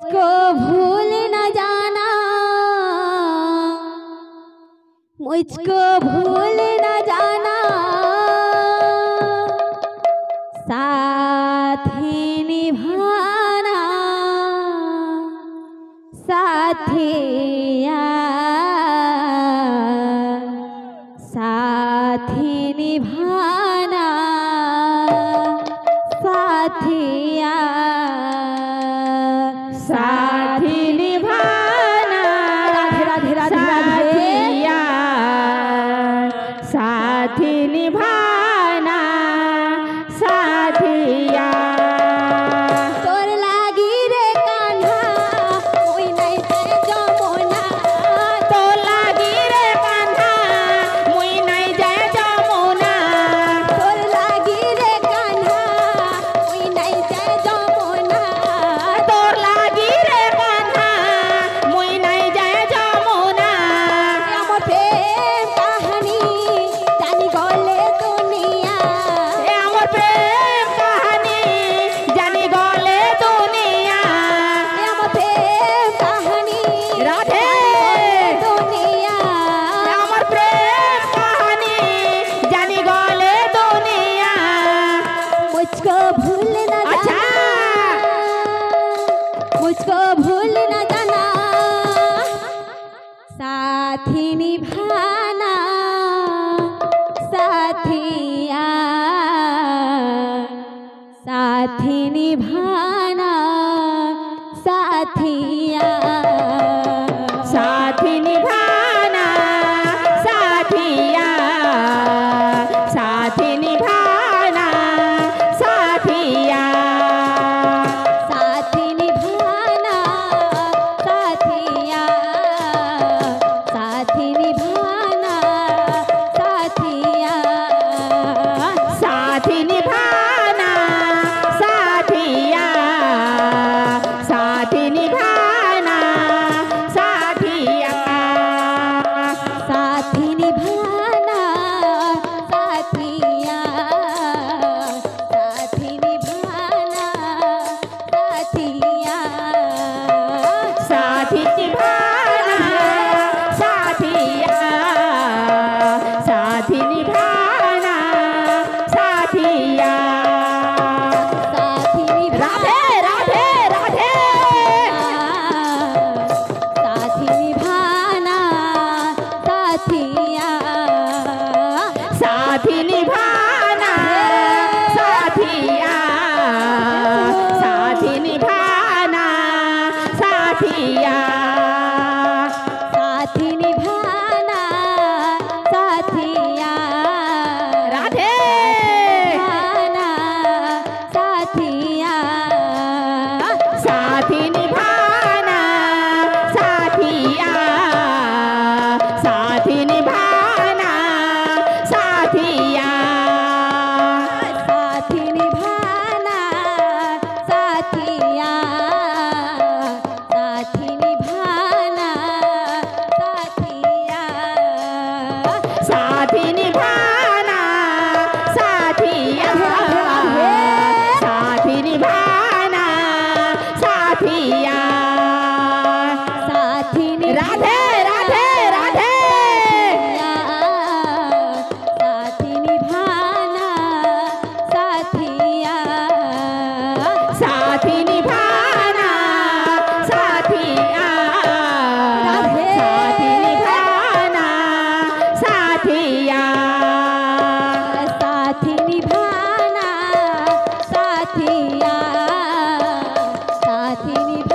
मुझको भूल न जाना, मुझको भूल न जाना, साथी निभाना साथिया, साथी निभाना साथिया, साथी निभाना राधे राधे राधे साथिया, साथी निभाना साथिया। तोर लागी रे कान्हा ओई नहीं जाए जमुना, तो लागी रे कान्हा मुई नहीं जाए जमुना, तोर लागी रे कान्हा ओई नहीं जाए जमुना, तोर लागी रे कान्हा मुई नहीं जाए जमुना। আমার প্রেম কাহিনী জানি গলে দুনিয়া, ए আমার প্রেম কাহিনী জানি গলে দুনিয়া। আমার প্রেম কাহিনী রাধে দুনিয়া, আমার প্রেম কাহিনী জানি গলে দুনিয়া। मुझको भूल न अच्छा। जाना, मुझको भूल न जाना, साथी निभाना साथिया, साथी निभाना साथिया, साथी निभाना साथिया, साथी निभाना साथिया। साथी निभाना साथिया, साथी निभाना साथिया, साथी निभाना साथिया, साथी निभाना साथिया। साथी निभाना साथिया, साथी निभाना साथिया, साथी निभाना साथिया, साथी निभाना साथिया। साथी राधे राधे राधे साथी निभाना साथिया, साथी निभाना साथिया, साथी निभाना साथिया। साथी निभाना साथिया, राधे निभाना साथिया, साथी निभाना साथिया, साथी निभाना साथिया। साथी निभाना साथिया, साथी निभाना साथिया, साथी निभाना साथिया, साथी निभाना साथिया। साथी राधे राधे राधे साथी निभाना साथिया, साथी निभाना साथिया, साथी निभाना साथिया। साथी निभाना साथिया, साथी निभाना